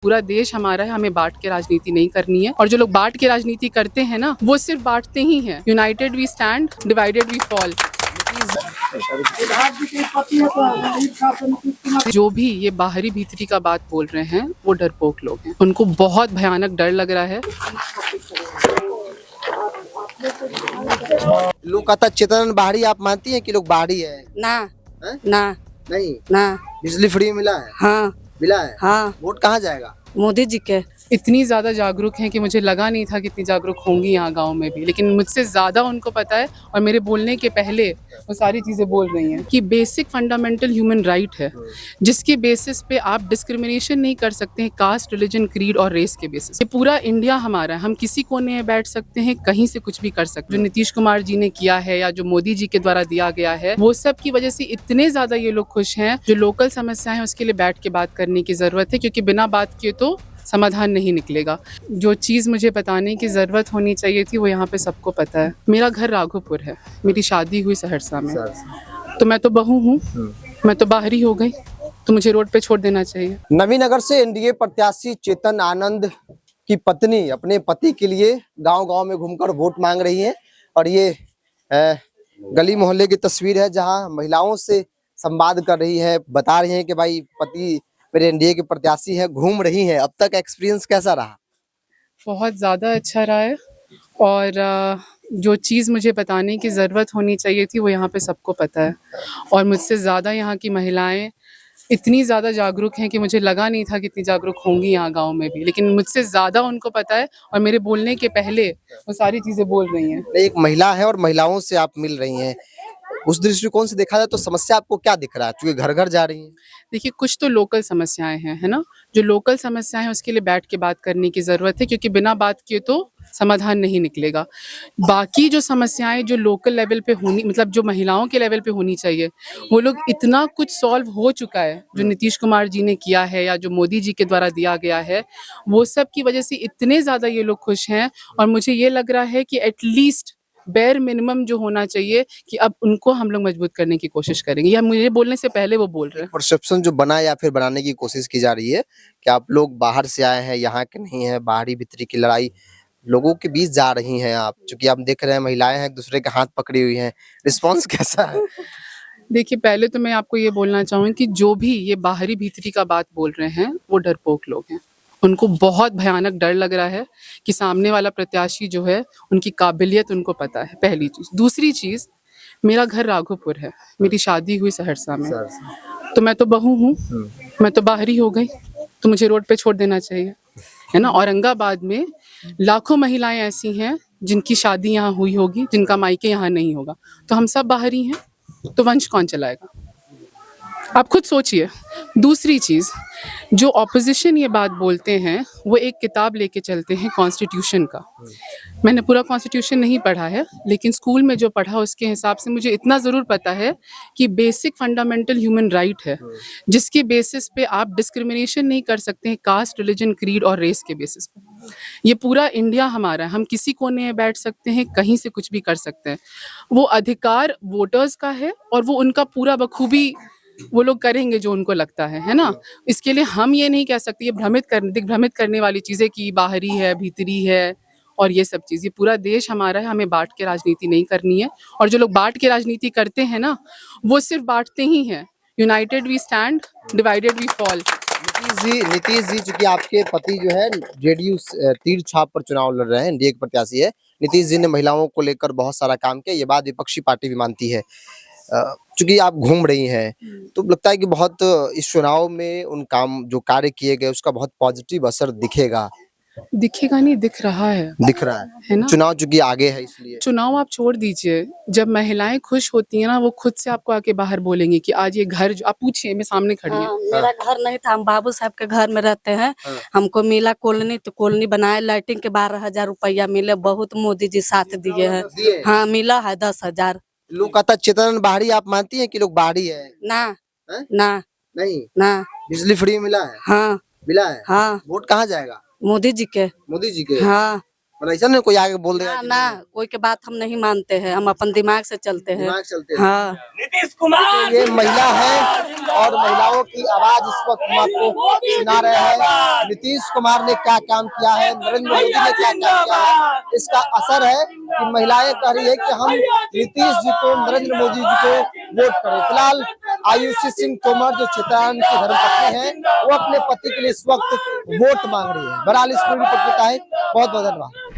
पूरा देश हमारा है, हमें बांट के राजनीति नहीं करनी है। और जो लोग बांट के राजनीति करते हैं ना, वो सिर्फ बांटते ही हैं। United we stand, divided we fall. जो भी ये बाहरी भीतरी का बात बोल रहे हैं वो डरपोक लोग हैं, उनको बहुत भयानक डर लग रहा है। लोग कहता चेतन बाहरी, आप मानती हैं कि लोग बाहरी है? ना है? ना नहीं ना। बिजली फ्री मिला है? हाँ मिला है। हाँ। वोट कहाँ जाएगा? मोदी जी के। इतनी ज़्यादा जागरूक हैं कि मुझे लगा नहीं था कि इतनी जागरूक होंगी यहाँ गांव में भी, लेकिन मुझसे ज़्यादा उनको पता है और मेरे बोलने के पहले वो सारी चीज़ें बोल रही हैं कि बेसिक फंडामेंटल ह्यूमन राइट है, जिसके बेसिस पे आप डिस्क्रिमिनेशन नहीं कर सकते हैं कास्ट, रिलीजन, क्रीड और रेस के बेसिस। ये पूरा इंडिया हमारा है, हम किसी कोने में बैठ सकते हैं, कहीं से कुछ भी कर सकते हैं। जो नीतीश कुमार जी ने किया है या जो मोदी जी के द्वारा दिया गया है, वो सब की वजह से इतने ज़्यादा ये लोग खुश हैं। जो लोकल समस्याएं हैं उसके लिए बैठ के बात करने की ज़रूरत है, क्योंकि बिना बात किए तो समाधान नहीं निकलेगा। जो चीज़ मुझे बताने की ज़रूरत होनी चाहिए थी वो यहाँ पे सबको पता है। मेरा घर राघोपुर है, मेरी शादी हुई सहरसा में, तो मैं तो बहू हूँ, मैं तो बाहरी हो गई, तो मुझे रोड पे छोड़ देना चाहिए। नवीनगर से एनडीए प्रत्याशी चेतन आनंद की पत्नी अपने पति के लिए गांव-गांव में घूमकर वोट मांग रही हैं और ये गली मोहल्ले की तस्वीर है जहां महिलाओं से संवाद कर रही है, बता रही हैं कि भाई पति मेरे एनडीए के प्रत्याशी हैं, घूम रही हैं। अब तक एक्सपीरियंस कैसा रहा? बहुत ज़्यादा अच्छा रहा है और जो चीज़ मुझे बताने की ज़रूरत होनी चाहिए थी वो यहाँ पे सबको पता है और मुझसे ज़्यादा यहाँ की महिलाएं इतनी ज़्यादा जागरूक हैं कि मुझे लगा नहीं था कि इतनी जागरूक होंगी यहाँ गांव में भी, लेकिन मुझसे ज़्यादा उनको पता है और मेरे बोलने के पहले वो सारी चीज़ें बोल रही हैं। एक महिला है और महिलाओं से आप मिल रही हैं, उस दृष्टिकोण से देखा जाए तो समस्या आपको क्या दिख रहा है, क्योंकि घर घर जा रही हैं? देखिए, कुछ तो लोकल समस्याएं हैं, है ना। जो लोकल समस्याएं हैं उसके लिए बैठ के बात करने की ज़रूरत है, क्योंकि बिना बात किए तो समाधान नहीं निकलेगा। बाकी जो समस्याएं जो लोकल लेवल पे होनी, मतलब जो महिलाओं के लेवल पे होनी चाहिए, वो लोग इतना कुछ सॉल्व हो चुका है जो नीतीश कुमार जी ने किया है या जो मोदी जी के द्वारा दिया गया है, वो सब की वजह से इतने ज़्यादा ये लोग खुश हैं। और मुझे ये लग रहा है कि एटलीस्ट बेयर मिनिमम जो होना चाहिए कि अब उनको हम लोग मजबूत करने की कोशिश करेंगे, या मुझे बोलने से पहले वो बोल रहे हैं। परसेप्शन जो बना या फिर बनाने की कोशिश की जा रही है कि आप लोग बाहर से आए हैं, यहाँ के नहीं हैं, बाहरी भीतरी की लड़ाई लोगों के बीच जा रही हैं आप, क्योंकि आप देख रहे हैं महिलाएं हैं एक दूसरे के हाथ पकड़ी हुई हैं, रिस्पॉन्स कैसा है? देखिए, पहले तो मैं आपको ये बोलना चाहूँगी कि जो भी ये बाहरी भीतरी का बात बोल रहे हैं वो डरपोक लोग हैं, उनको बहुत भयानक डर लग रहा है कि सामने वाला प्रत्याशी जो है उनकी काबिलियत उनको पता है, पहली चीज़। दूसरी चीज़, मेरा घर राघोपुर है, मेरी शादी हुई सहरसा में, तो मैं तो बहू हूँ, मैं तो बाहरी हो गई, तो मुझे रोड पे छोड़ देना चाहिए, है ना। औरंगाबाद में लाखों महिलाएं ऐसी हैं जिनकी शादी यहाँ हुई होगी, जिनका मायके यहाँ नहीं होगा, तो हम सब बाहरी हैं, तो वंश कौन चलाएगा? आप खुद सोचिए। दूसरी चीज़, जो ऑपोजिशन ये बात बोलते हैं वो एक किताब लेके चलते हैं कॉन्स्टिट्यूशन का। मैंने पूरा कॉन्स्टिट्यूशन नहीं पढ़ा है, लेकिन स्कूल में जो पढ़ा उसके हिसाब से मुझे इतना ज़रूर पता है कि बेसिक फंडामेंटल ह्यूमन राइट है, जिसके बेसिस पे आप डिस्क्रिमिनेशन नहीं कर सकते हैं कास्ट, रिलीजन, क्रीड और रेस के बेसिस पे। ये पूरा इंडिया हमारा है, हम किसी कोने में बैठ सकते हैं, कहीं से कुछ भी कर सकते हैं। वो अधिकार वोटर्स का है और वो उनका पूरा बखूबी वो लोग करेंगे जो उनको लगता है ना। इसके लिए हम ये नहीं कह सकते, ये दिग्भ्रमित करने वाली चीज़ें कि बाहरी है, भीतरी है और ये सब चीज़। ये पूरा देश हमारा है, हमें बांट के राजनीति नहीं करनी है। और जो लोग बांट के राजनीति करते हैं ना, वो सिर्फ बांटते ही हैं। United we stand, divided we fall. Nitish ji चूंकि आपके पति जो है जेडीयू तीर छाप पर चुनाव लड़ रहे हैं, एनडीए के प्रत्याशी है। नीतीश जी ने महिलाओं को लेकर बहुत सारा काम किया, ये बात विपक्षी पार्टी भी मानती है। चूंकि आप घूम रही हैं तो लगता है कि बहुत इस चुनाव में उन काम जो कार्य किए गए उसका बहुत पॉजिटिव असर दिखेगा। दिखेगा नहीं, दिख रहा दिख रहा है ना। चुनाव चूंकि आगे है इसलिए। चुनाव आप छोड़ दीजिए, जब महिलाएं खुश होती हैं ना, वो खुद से आपको आके बाहर बोलेंगी कि आज ये घर जो आप पूछिए, मैं सामने खड़ी हूँ। मेरा घर नहीं था, हम बाबू साहब के घर में रहते हैं। हमको मिला कॉलोनी, तो कॉलोनी बनाए, लाइटिंग के 12,000 रुपया मिले, बहुत मोदी जी साथ दिए हैं। हाँ, मिला है 10,000। लोग कहता चेतन बाहरी, आप मानती हैं कि लोग बाहरी है? ना है? ना नहीं ना। बिजली फ्री मिला है? हाँ मिला है। हाँ। वोट कहाँ जाएगा? मोदी जी के। मोदी जी के। हाँ मतलब ऐसा नहीं कोई आगे बोल देगा ना कि ना, कोई के बात हम नहीं मानते हैं, हम अपन दिमाग से चलते हैं। दिमाग चलते हैं। हाँ तो ये महिला है और महिलाओं की आवाज इस वक्त हम आपको सुना रहे हैं। नीतीश कुमार ने क्या काम किया है, नरेंद्र मोदी ने क्या काम किया है, इसका असर है कि महिलाएं कह रही है कि हम नीतीश जी को, नरेंद्र मोदी जी को वोट करें। फिलहाल आयुषी सिंह तोमर जो चित्रान की धर्मपत्नी है, वो अपने पति के लिए इस वक्त वोट मांग रही है। बहरहाल इस पूरी पत्रिका है। बहुत बहुत धन्यवाद।